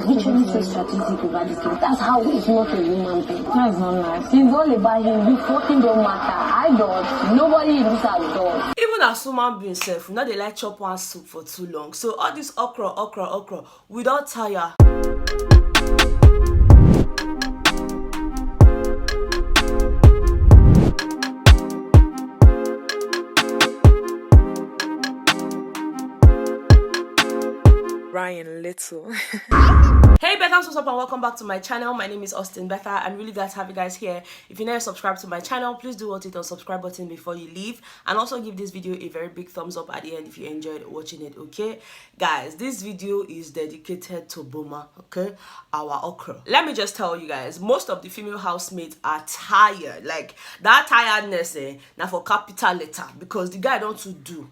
literally so strategic about this thing. That's how he's not a human being. That's not nice. It's all about him. You fucking don't matter. I don't. Nobody in this house does. Even as human being self, they like chop one soup for too long. So all this okra, we don't tire. Ryan Little. Hey Bethans, what's up and welcome back to my channel. My name is Austin Betha. I'm really glad to have you guys here. If you're never subscribed to my channel, please do hit the subscribe button before you leave, and also give this video a very big thumbs up at the end if you enjoyed watching it. Okay guys, this video is dedicated to Boma, okay, our okra. Let me just tell you guys, most of the female housemates are tired. Like that tiredness now for capital letter, because the guy don't to do.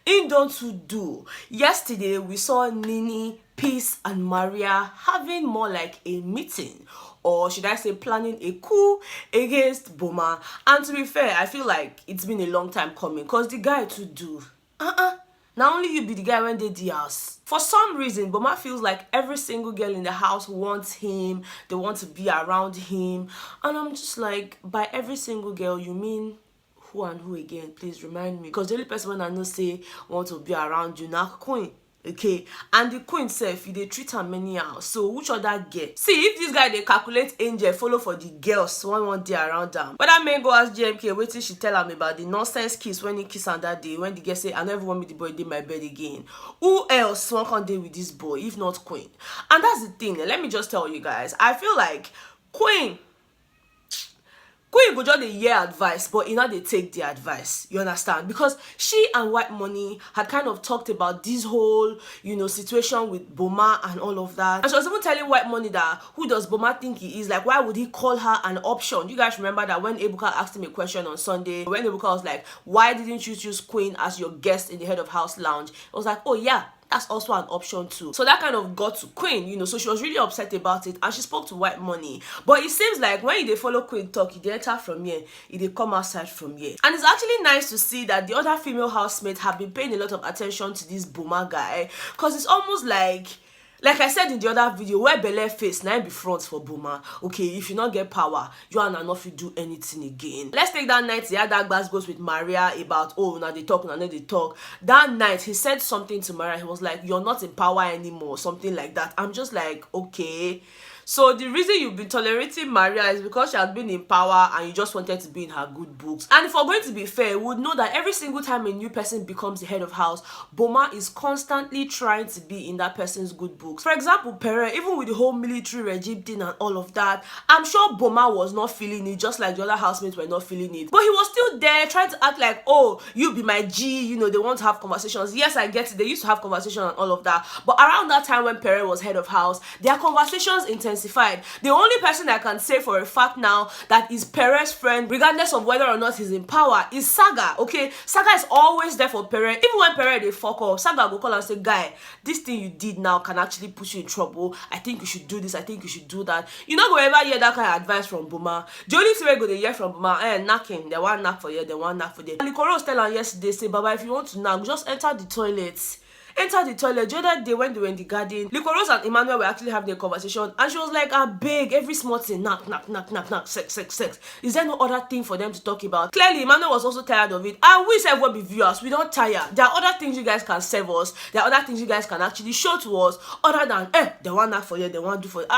In don't to do. Yesterday we saw NINI, Peace and Maria having more like a meeting, or should I say planning a coup against Boma. And to be fair, I feel like it's been a long time coming, because the guy to do now only you be the guy when they the house. For some reason, Boma feels like every single girl in the house wants him, they want to be around him, and I'm just like, by every single girl you mean who and who again? Please remind me, because the only person when I know say want to be around you now queen. Okay, and the queen self, they treat her many hours. So which other get? See, if this guy they calculate angel follow for the girls one day around them. But that man go ask JMK, wait till she tell him about the nonsense kiss when he kiss on that day, when the girl say, I never want me the boy in my bed again. Who else one can day with this boy if not queen? And that's the thing. Let me just tell you guys, I feel like queen go just dey hear advice, but they take the advice. You understand? Because she and White Money had kind of talked about this whole, situation with Boma and all of that. And she was even telling White Money that who does Boma think he is? Like, why would he call her an option? You guys remember that when Ebuka asked him a question on Sunday, when Ebuka was like, why didn't you choose Queen as your guest in the Head of House Lounge? It was like, oh yeah, that's also an option too. So that kind of got to Queen, so she was really upset about it, and she spoke to White Money. But it seems like when they follow Queen talk, they enter from here, they come outside from here. And it's actually nice to see that the other female housemates have been paying a lot of attention to this Boma guy, because it's almost like I said in the other video, where Bele face now be front for Boma. Okay, if you not get power, you are not if you do anything again. Let's take that night he had that glass goes with Maria about, oh, now they talk, now they talk. That night he said something to Maria. He was like, you're not in power anymore, something like that. I'm just like, okay. So the reason you've been tolerating Maria is because she has been in power and you just wanted to be in her good books. And if we're going to be fair, we would know that every single time a new person becomes the head of house, Boma is constantly trying to be in that person's good books. For example, Pere, even with the whole military regime thing and all of that, I'm sure Boma was not feeling it, just like the other housemates were not feeling it. But he was still there trying to act like, oh, you be my G, they want to have conversations. Yes, I get it. They used to have conversations and all of that. But around that time when Pere was head of house, their conversations intensified. The only person I can say for a fact now that is Pere's friend, regardless of whether or not he's in power, is Saga. Okay, Saga is always there for Pere. Even when Pere they fuck up, Saga will call and say, guy, this thing you did now can actually put you in trouble. I think you should do this, I think you should do that. You not go ever hear that kind of advice from Boma. The only thing we go to hear from Boma, knocking, they want knock for you, they want knock for them. And the Koros tell her yesterday, say, Baba, if you want to knock, just enter the toilet. Enter the toilet. The other day when they were in the garden, Rose and Emmanuel were actually having a conversation, and she was like, I beg, every small thing, knock, sex. Is there no other thing for them to talk about? Clearly, Emmanuel was also tired of it, and we said, what be viewers, we don't tire. There are other things you guys can serve us. There are other things you guys can actually show to us, other than, they want knock for you, they want do for you.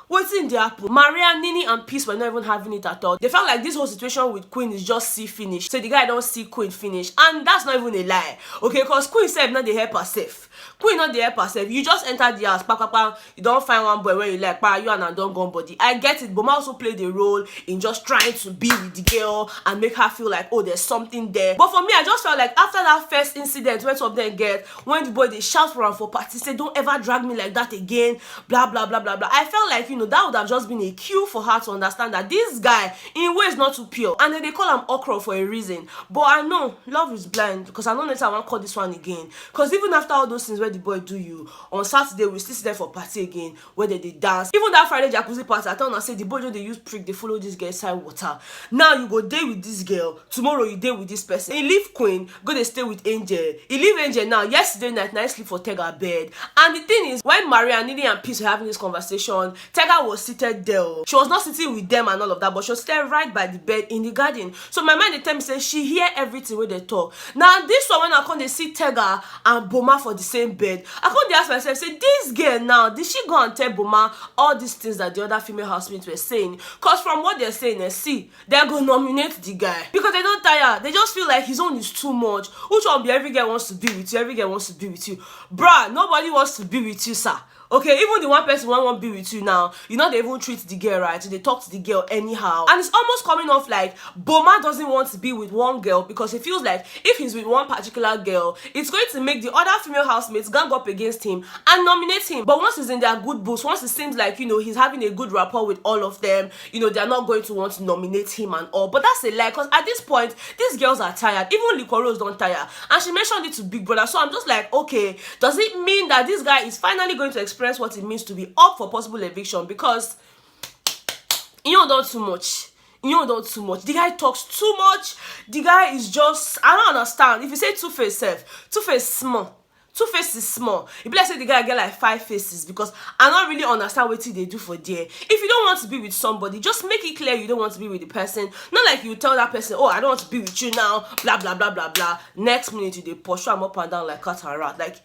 What's in the apple? Maria, NINI, and Peace were not even having it at all. They felt like this whole situation with Queen is just see finish. So the guy don't see Queen finish. And that's not even a lie. Okay, because Queen said not the help herself. Queen not the help herself. You just enter the house, you don't find one boy where you like, you and don't go body. I get it. Boma also played a role in just trying to be with the girl and make her feel like, oh, there's something there. But for me, I just felt like after that first incident, when some of them when the boy they shout for her for party, say, don't ever drag me like that again, blah, blah, blah, blah, blah. I felt like, that would have just been a cue for her to understand that this guy, in ways, not too pure. And then they call him okra for a reason. But I know, love is blind, because I don't know if I want to call this one again. Because even after all those things where the boy do you, on Saturday we still sit there for party again where they dance. Even that Friday jacuzzi party, I told her, say the boy they use prick, they follow this girl inside water. Now you go date with this girl, tomorrow you date with this person. He leave Queen, go they stay with Angel. He leave Angel now. Yesterday night, now he sleep for Tega bed. And the thing is, when Maria, NINI and Peace were having this conversation, Tega was seated there. She was not sitting with them and all of that, but she was sitting right by the bed in the garden. So my mind they tell me say she hear everything when they talk. Now this one when I come they see Tega and Boma for the same bed, I come they ask myself, say this girl now, did she go and tell Boma all these things that the other female housemates were saying? Cause from what they're saying, they see they're gonna nominate the guy because they don't tire. They just feel like his own is too much. Which one be every girl wants to be with you? Every girl wants to be with you, bruh. Nobody wants to be with you, sir. Okay, even the one person who won't be with you now, you know they even treat the girl right, so they talk to the girl anyhow. And it's almost coming off like Boma doesn't want to be with one girl because he feels like if he's with one particular girl, it's going to make the other female housemates gang up against him and nominate him. But once he's in their good books, once it seems like, you know, he's having a good rapport with all of them, you know, they're not going to want to nominate him and all. But that's a lie, because at this point, these girls are tired. Even Licoros don't tire. And she mentioned it to Big Brother. So I'm just like, okay, does it mean that this guy is finally going to express what it means to be up for possible eviction? Because you don't too much. You don't too much. The guy talks too much. The guy is just, I don't understand. If you say Two-Face self, Two-Face small. Two-Face is small. If let's say the guy get like 5 faces, because I don't really understand what they do for there. If you don't want to be with somebody, just make it clear you don't want to be with the person. Not like you tell that person, oh, I don't want to be with you now, blah blah blah blah blah. Next minute you they pursue him up and down like cat and rat. Like,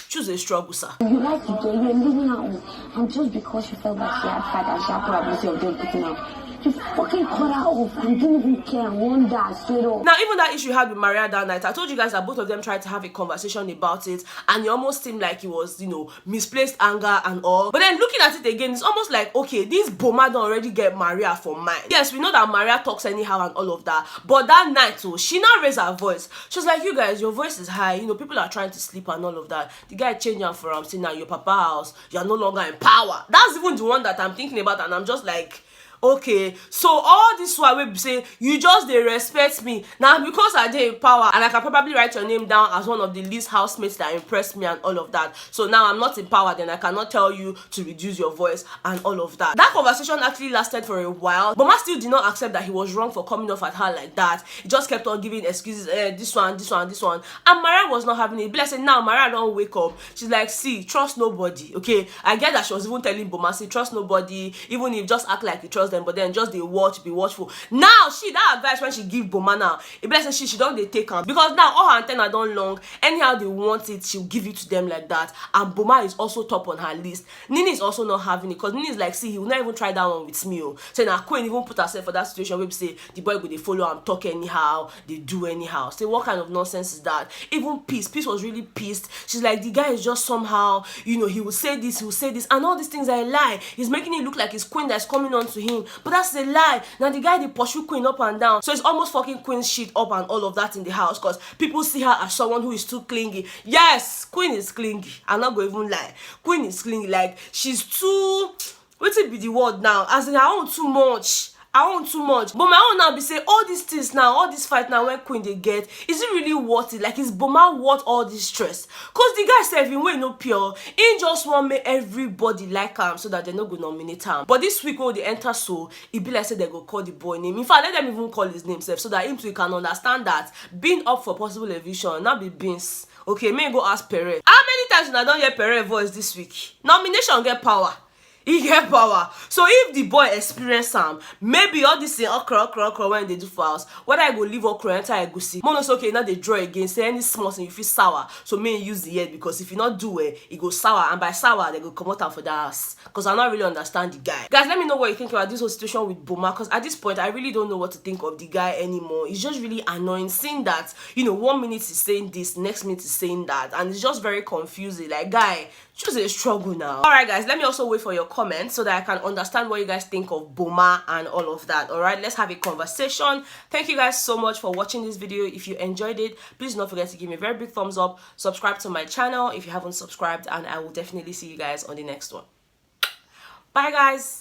choose a struggle, sir. You like it, you're leaving her, and just because she felt that she had fight and she had probability of them putting out, you fucking cut her off and didn't even care and wonder straight up. Now, even that issue you had with Maria that night, I told you guys that both of them tried to have a conversation about it, and it almost seemed like it was, you know, misplaced anger and all. But then looking at it again, it's almost like, okay, this Boma don't already get Maria for mine. Yes, we know that Maria talks anyhow and all of that, but that night too, she now raised her voice. She was like, you guys, your voice is high, you know, people are trying to sleep and all of that. The guy changed her for saying now your papa house, you're no longer in power. That's even the one that I'm thinking about, and I'm just like, okay, so all this while we say you just they respect me now because I did in power, and I can probably write your name down as one of the least housemates that impressed me and all of that. So now I'm not in power, then I cannot tell you to reduce your voice and all of that. That conversation actually lasted for a while, but Ma still did not accept that he was wrong for coming off at her like that. He just kept on giving excuses, this one, and Maria was not having it. Blessed, now Maria don't wake up. She's like, see, trust nobody. Okay, I get that she was even telling Boma, say trust nobody, even if just act like you trust them, but then just they watch, be watchful. Now she that advice when she give Boma now, it bless she don't they take her, because now all her antenna don't long. Anyhow they want it, she'll give it to them like that. And Boma is also top on her list. NINI is also not having it, because NINI is like, see, he will not even try that one with me. So now Queen even put herself for that situation where we say the boy go they follow and talk anyhow, they do anyhow. Say what kind of nonsense is that? Even Peace was really pissed. She's like, the guy is just somehow, you know, he will say this, and all these things are a lie. He's making it look like it's Queen that's coming on to him, but that's a lie. Now the guy they pursue Queen up and down, so it's almost fucking Queen's shit up and all of that in the house, because people see her as someone who is too clingy. Yes, Queen is clingy. I'm not going to even lie. Queen is clingy. Like, she's too, what's it be the word now? As in, I want too much. But my own now be say all these things now, all this fight now when Queen they get, is it really worth it? Like, is Boma worth all this stress? Cause the guy said him way no pure, he just want make everybody like him so that they not go nominate him. But this week when they enter, so it be like say they go call the boy name. In fact, let them even call his name self, so that him too can understand that being up for possible eviction, not be beans. Okay, may go ask Perez. How many times I don't hear Perez voice this week? Nomination get power. He get power. So if the boy experience some, maybe all this okra when they do for us, whether I go leave okra enter I go see. Monos okay, now they draw again. Say any small thing you feel sour. So may use the head, because if you not do it, it goes sour, and by sour they go come out for the ass. Because I not really understand the guy. Guys, let me know what you think about this whole situation with Boma, because at this point I really don't know what to think of the guy anymore. It's just really annoying seeing that, you know, 1 minute he's saying this, next minute he's saying that, and it's just very confusing. Like, guy, choose a struggle now. Alright guys, let me also wait for your comments so that I can understand what you guys think of Boma and all of that. Alright, let's have a conversation. Thank you guys so much for watching this video. If you enjoyed it, please don't forget to give me a very big thumbs up, subscribe to my channel if you haven't subscribed, and I will definitely see you guys on the next one. Bye guys.